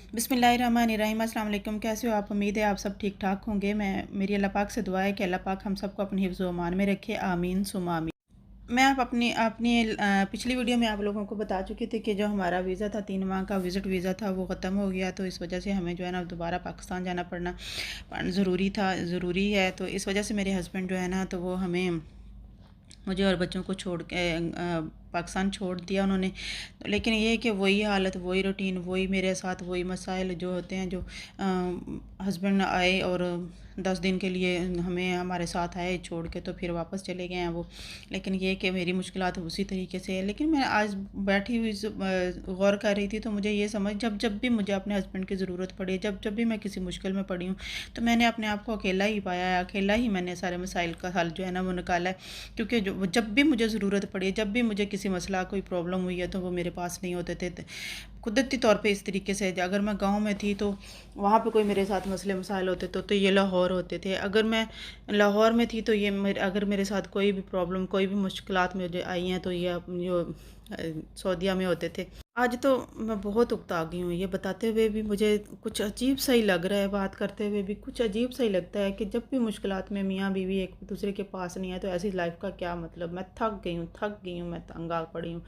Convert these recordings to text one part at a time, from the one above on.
बिस्मिल्लाहिर्रहमानिर्रहीम। अस्सलाम वालेकुम। कैसे हो आप? उम्मीद है आप सब ठीक ठाक होंगे। मेरी अल्लाह पाक से दुआ है कि अल्लाह पाक हम सबको अपनी हिफ्ज़ व अमान में रखे। आमीन सुम्मा आमीन। मैं आप अपनी अपनी पिछली वीडियो में आप लोगों को बता चुकी थी कि जो हमारा वीज़ा था 3 माह का विज़िट वीज़ा था वो ख़त्म हो गया, तो इस वजह से हमें जो है ना दोबारा पाकिस्तान जाना पड़ना ज़रूरी है। तो इस वजह से मेरे हस्बैंड जो है ना तो वो हमें मुझे और बच्चों को छोड़ के पाकिस्तान छोड़ दिया उन्होंने। लेकिन ये है कि वही हालत, वही रूटीन, वही मेरे साथ वही मसाइल जो होते हैं। जो हस्बैंड आए और 10 दिन के लिए हमें हमारे साथ आए छोड़ के, तो फिर वापस चले गए हैं वो। लेकिन ये कि मेरी मुश्किलात उसी तरीके से है। लेकिन मैं आज बैठी हुई गौर कर रही थी, तो मुझे ये समझ जब जब भी मुझे अपने हस्बैंड की ज़रूरत पड़ी, जब जब भी मैं किसी मुश्किल में पड़ी हूँ, तो मैंने अपने आप को अकेला ही पाया है, अकेला ही मैंने सारे मसाइल का हल जो है ना वो निकाला है। क्योंकि जो जब भी मुझे ज़रूरत पड़ी, जब भी मुझे किसी मसला कोई प्रॉब्लम हुई है, तो वो मेरे पास नहीं होते थे। कुदरती तौर पे इस तरीके से अगर मैं गांव में थी तो वहाँ पे कोई मेरे साथ मसले मसाइल होते तो ये लाहौर होते थे। अगर मैं लाहौर में थी तो अगर मेरे साथ कोई भी प्रॉब्लम, कोई भी मुश्किलात मुझे आई हैं, तो ये जो सऊदीया में होते थे। आज तो मैं बहुत उकता गई हूँ, ये बताते हुए भी मुझे कुछ अजीब सा ही लग रहा है, बात करते हुए भी कुछ अजीब सा ही लगता है कि जब भी मुश्किलात में मियाँ बीवी एक दूसरे के पास नहीं है, तो ऐसी लाइफ का क्या मतलब। मैं थक गई हूँ, मैं तंग आ पड़ी हूँ।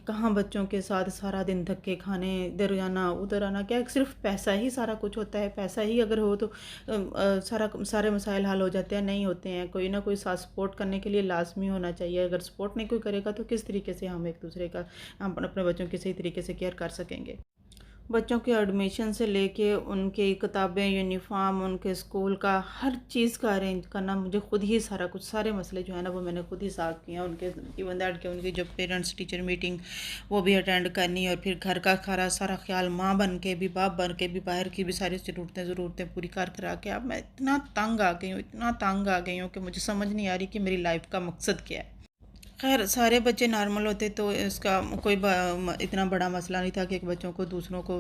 कहाँ बच्चों के साथ सारा दिन धक्के खाने, इधर जाना उधर आना। क्या सिर्फ पैसा ही सारा कुछ होता है? पैसा ही अगर हो तो सारे मसाइल हल हो जाते हैं? नहीं होते हैं। कोई ना कोई साथ सपोर्ट करने के लिए लाजमी होना चाहिए। अगर सपोर्ट नहीं कोई करेगा तो किस तरीके से हम एक दूसरे का, हम अपने बच्चों की सही तरीके से केयर कर सकेंगे। बच्चों के एडमिशन से लेके उनकी किताबें, यूनिफ़ॉर्म, उनके स्कूल का हर चीज़ का अरेंज करना मुझे खुद ही सारा कुछ, सारे मसले जो है ना वो मैंने खुद ही सॉल्व किए हैं। उनके इवन दैट के उनकी जो पेरेंट्स टीचर मीटिंग वो भी अटेंड करनी, और फिर घर का सारा ख्याल, माँ बन के भी, बाप बन के भी, बाहर की भी सारी ज़रूरतें पूरी करा के अब मैं इतना तंग आ गई हूँ, इतना तंग आ गई हूँ कि मुझे समझ नहीं आ रही कि मेरी लाइफ का मकसद क्या है। खैर सारे बच्चे नॉर्मल होते तो इसका कोई इतना बड़ा मसला नहीं था कि बच्चों को दूसरों को,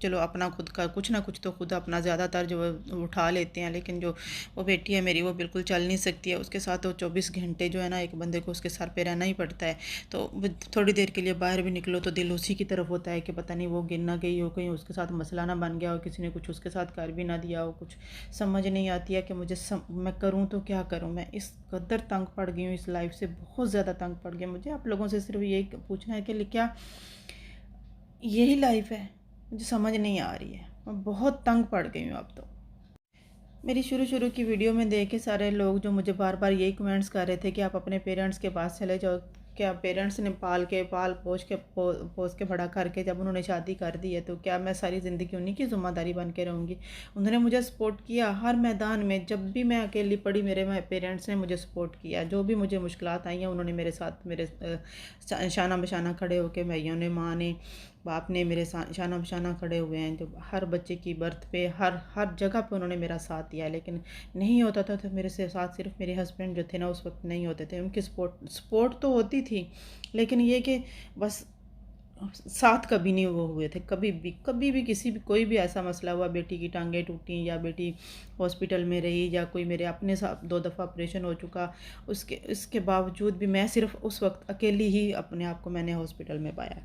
चलो अपना खुद का कुछ ना कुछ तो खुद अपना ज़्यादातर जो उठा लेते हैं। लेकिन जो वो बेटी है मेरी, वो बिल्कुल चल नहीं सकती है। उसके साथ तो 24 घंटे जो है ना एक बंदे को उसके सर पे रहना ही पड़ता है। तो थोड़ी देर के लिए बाहर भी निकलो तो दिल उसी की तरफ होता है कि पता नहीं वो गिर ना गई हो, कहीं उसके साथ मसला ना बन गया हो, किसी ने कुछ उसके साथ कर भी ना दिया हो। कुछ समझ नहीं आती है कि मैं करूँ तो क्या करूँ। मैं इस कदर तंग पड़ गई हूँ इस लाइफ से, बहुत ज़्यादा तंग पड़ गई। मुझे आप लोगों से सिर्फ यही पूछना है कि क्या यही लाइफ है? मुझे समझ नहीं आ रही है, मैं बहुत तंग पड़ गई हूँ अब तो। मेरी शुरू शुरू की वीडियो में देख के सारे लोग जो मुझे बार बार यही कमेंट्स कर रहे थे कि आप अपने पेरेंट्स के पास चले जाओ। क्या पेरेंट्स ने पाल पोस के बड़ा करके जब उन्होंने शादी कर दी है, तो क्या मैं सारी ज़िंदगी उन्हीं की ज़िम्मेदारी बन के रहूँगी? उन्होंने मुझे सपोर्ट किया हर मैदान में। जब भी मैं अकेली पड़ी, मेरे पेरेंट्स ने मुझे सपोर्ट किया। जो भी मुझे मुश्किलात आई हैं, उन्होंने मेरे साथ, मेरे शाना बशाना खड़े होकर, भाइयों ने, माँ ने, बाप ने मेरे साथ शाना बशाना खड़े हुए हैं। जो हर बच्चे की बर्थ पे, हर हर जगह पे उन्होंने मेरा साथ दिया। लेकिन नहीं होता था तो मेरे से साथ सिर्फ मेरे हस्बैंड जो थे ना उस वक्त नहीं होते थे। उनकी सपोर्ट तो होती थी, लेकिन ये कि बस साथ कभी नहीं वो हुए थे। कभी भी किसी भी कोई भी ऐसा मसला हुआ, बेटी की टांगें टूटी या बेटी हॉस्पिटल में रही या कोई मेरे अपने साथ 2 दफ़ा ऑपरेशन हो चुका, उसके बावजूद भी मैं सिर्फ उस वक्त अकेली ही अपने आप को मैंने हॉस्पिटल में पाया।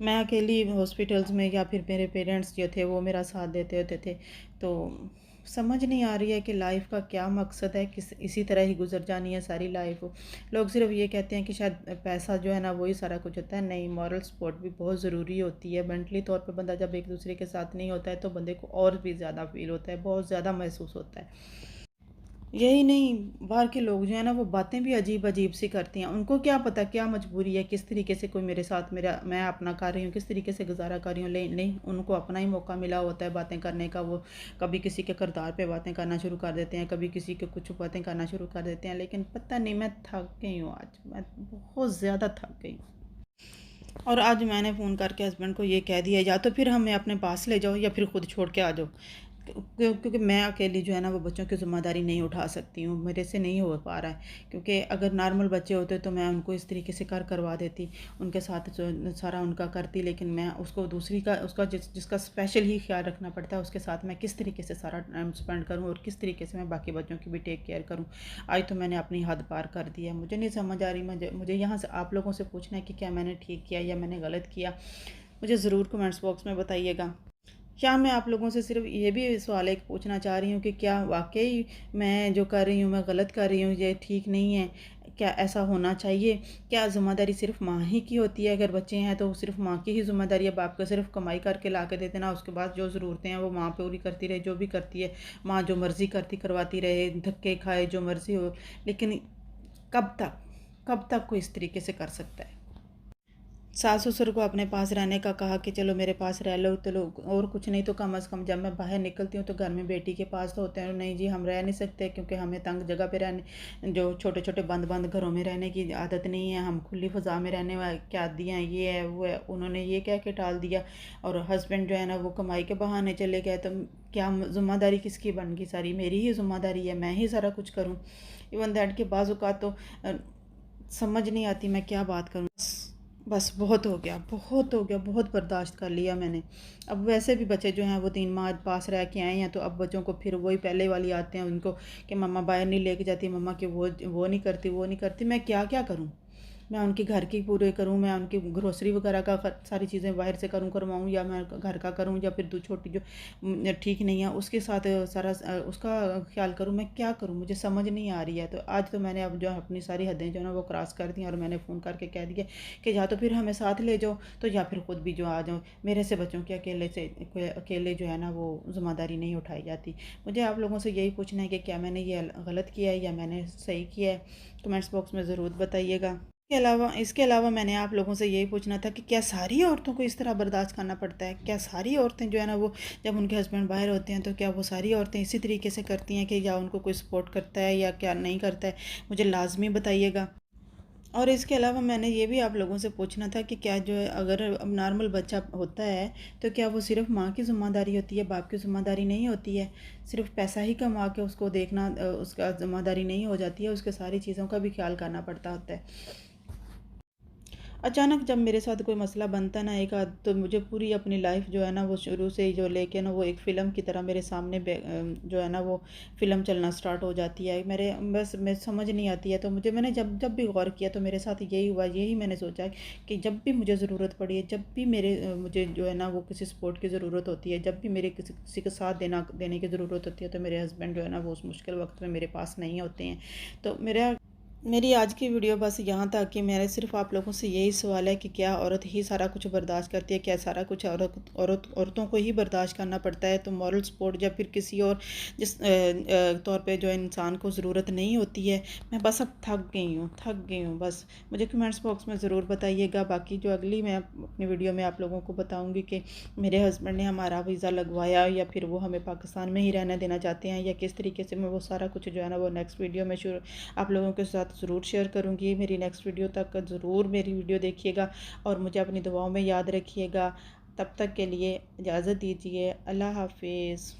मैं अकेली हॉस्पिटल्स में, या फिर मेरे पेरेंट्स जो थे वो मेरा साथ देते होते थे। तो समझ नहीं आ रही है कि लाइफ का क्या मकसद है, किस इसी तरह ही गुजर जानी है सारी लाइफ। लोग सिर्फ ये कहते हैं कि शायद पैसा जो है ना वही सारा कुछ होता है। नहीं, मॉरल सपोर्ट भी बहुत ज़रूरी होती है। मेंटली तौर पे बंदा जब एक दूसरे के साथ नहीं होता है तो बंदे को और भी ज़्यादा फील होता है, बहुत ज़्यादा महसूस होता है। यही नहीं, बाहर के लोग जो है ना वो बातें भी अजीब अजीब सी करती हैं। उनको क्या पता क्या मजबूरी है, किस तरीके से कोई मेरे साथ, मैं अपना कर रही हूँ, किस तरीके से गुजारा कर रही हूँ। नहीं, उनको अपना ही मौका मिला होता है बातें करने का। वो कभी किसी के किरदार पे बातें करना शुरू कर देते हैं, कभी किसी के कुछ बातें करना शुरू कर देते हैं। लेकिन पता नहीं, मैं थक गई हूँ आज, मैं बहुत ज़्यादा थक गई हूँ। और आज मैंने फ़ोन करके हस्बैंड को ये कह दिया, या तो फिर हमें अपने पास ले जाओ या फिर खुद छोड़ के आ जाओ। क्योंकि मैं अकेली जो है ना वो बच्चों की ज़िम्मेदारी नहीं उठा सकती हूँ, मेरे से नहीं हो पा रहा है। क्योंकि अगर नॉर्मल बच्चे होते तो मैं उनको इस तरीके से करवा देती, उनके साथ जो सारा उनका करती। लेकिन मैं उसको दूसरी का, उसका जिसका स्पेशल ही ख्याल रखना पड़ता है, उसके साथ मैं किस तरीके से सारा टाइम स्पेंड करूँ और किस तरीके से मैं बाकी बच्चों की भी टेक केयर करूँ। आज तो मैंने अपनी हद पार कर दी है। मुझे नहीं समझ आ रही, मुझे यहाँ से आप लोगों से पूछना है कि क्या मैंने ठीक किया या मैंने गलत किया। मुझे ज़रूर कमेंट्स बॉक्स में बताइएगा। या मैं आप लोगों से सिर्फ ये भी सवाल एक पूछना चाह रही हूँ कि क्या वाक़ई मैं जो कर रही हूँ मैं गलत कर रही हूँ, ये ठीक नहीं है? क्या ऐसा होना चाहिए? क्या ज़िम्मेदारी सिर्फ़ माँ ही की होती है? अगर बच्चे हैं तो सिर्फ़ माँ की ही ज़िम्मेदारी है, बाप को सिर्फ़ कमाई करके ला के दे देना, उसके बाद जो ज़रूरतें हैं वो माँ पूरी करती रहे, जो भी करती है, माँ जो मर्ज़ी करती करवाती रहे, धक्के खाए, जो मर्ज़ी हो। लेकिन कब तक? कब तक कोई इस तरीके से कर सकता है? सास-ससुर को अपने पास रहने का कहा कि चलो मेरे पास रह लो तो लो, और कुछ नहीं तो कम से कम जब मैं बाहर निकलती हूँ तो घर में बेटी के पास तो होते हैं। नहीं जी, हम रह नहीं सकते क्योंकि हमें तंग जगह पे रहने, जो छोटे-छोटे बंद-बंद घरों में रहने की आदत नहीं है, हम खुली फ़ज़ा में रहने वा के आदी हैं, ये है, वो है। उन्होंने ये कह के टाल दिया और हस्बैंड जो है ना वो कमाई के बहाने चले गए, तो क्या ज़िम्मेदारी किसकी बन गई? सारी मेरी ही ज़िम्मेदारी है, मैं ही सारा कुछ करूँ। इवन दैट के बाज़ औक़ात तो समझ नहीं आती मैं क्या बात करूँ। बस बहुत हो गया, बहुत हो गया, बहुत बर्दाश्त कर लिया मैंने। अब वैसे भी बच्चे जो हैं वो 3 माह पास रह के आए हैं, तो अब बच्चों को फिर वही पहले वाली आते हैं उनको कि मम्मा बाहर नहीं लेके जाती, मम्मा कि वो नहीं करती, वो नहीं करती। मैं क्या-क्या करूँ? मैं उनके घर की पूरे करूँ, मैं उनकी ग्रोसरी वगैरह का सारी चीज़ें बाहर से करवाऊँ, या मैं घर का करूँ, या फिर दो छोटी जो ठीक नहीं है उसके साथ सारा उसका ख़्याल करूँ। मैं क्या करूँ? मुझे समझ नहीं आ रही है। तो आज तो मैंने अब जो है अपनी सारी हदें जो है ना वो क्रॉस कर दी, और मैंने फ़ोन करके कह दिया कि या तो फिर हमें साथ ले जाओ, तो या फिर खुद भी जो आ जाओ। मेरे से बच्चों की अकेले जो है ना वो ज़िम्मेदारी नहीं उठाई जाती। मुझे आप लोगों से यही पूछना है कि क्या मैंने ये गलत किया है या मैंने सही किया है? कमेंट्स बॉक्स में ज़रूर बताइएगा। इसके अलावा मैंने आप लोगों से यही पूछना था कि क्या सारी औरतों को इस तरह बर्दाश्त करना पड़ता है? क्या सारी औरतें जो है ना वो जब उनके हस्बैंड बाहर होते हैं तो क्या वो सारी औरतें इसी तरीके से करती हैं कि या उनको कोई सपोर्ट करता है या क्या नहीं करता है? मुझे लाज़मी बताइएगा। और इसके अलावा मैंने ये भी आप लोगों से पूछना था कि क्या जो है अगर अब नॉर्मल बच्चा होता है तो क्या वो सिर्फ़ माँ की ज़िम्मेदारी होती है, बाप की ज़िम्मेदारी नहीं होती है? सिर्फ़ पैसा ही कमा के उसको देखना उसका ज़िम्मेदारी नहीं हो जाती है, उसके सारी चीज़ों का भी ख़्याल करना पड़ता होता है। अचानक जब मेरे साथ कोई मसला बनता ना एक आध, तो मुझे पूरी अपनी लाइफ जो है ना वो शुरू से ही जो लेके ना वो एक फ़िल्म की तरह मेरे सामने जो है ना वो फ़िल्म चलना स्टार्ट हो जाती है। मेरे बस मैं समझ नहीं आती है, तो मैंने जब जब भी गौर किया तो मेरे साथ यही हुआ, यही मैंने सोचा कि जब भी मुझे ज़रूरत पड़ी है, जब भी मुझे जो है ना वो किसी सपोर्ट की ज़रूरत होती है, जब भी मेरे किसी किसी का साथ देने की ज़रूरत होती है, तो मेरे हस्बैंड जो है ना वो उस मुश्किल वक्त में मेरे पास नहीं होते हैं। तो मेरी आज की वीडियो बस यहाँ तक कि मेरे सिर्फ आप लोगों से यही सवाल है कि क्या औरत ही सारा कुछ बर्दाश्त करती है? क्या सारा कुछ औरतों को ही बर्दाश्त करना पड़ता है? तो मॉरल सपोर्ट या फिर किसी और जिस तौर पे जो इंसान को ज़रूरत नहीं होती है। मैं बस अब थक गई हूँ बस। मुझे कमेंट्स बॉक्स में ज़रूर बताइएगा। बाकी जो अगली मैं अपनी वीडियो में आप लोगों को बताऊँगी कि मेरे हस्बैंड ने हमारा वीज़ा लगवाया या फिर वो हमें पाकिस्तान में ही रहने देना चाहते हैं, या किस तरीके से। मैं वो सारा कुछ जो है ना वो नेक्स्ट वीडियो में आप लोगों के साथ ज़रूर शेयर करूँगी। मेरी नेक्स्ट वीडियो तक ज़रूर मेरी वीडियो देखिएगा और मुझे अपनी दुआओं में याद रखिएगा। तब तक के लिए इजाज़त दीजिए। अल्लाह हाफ़िज़।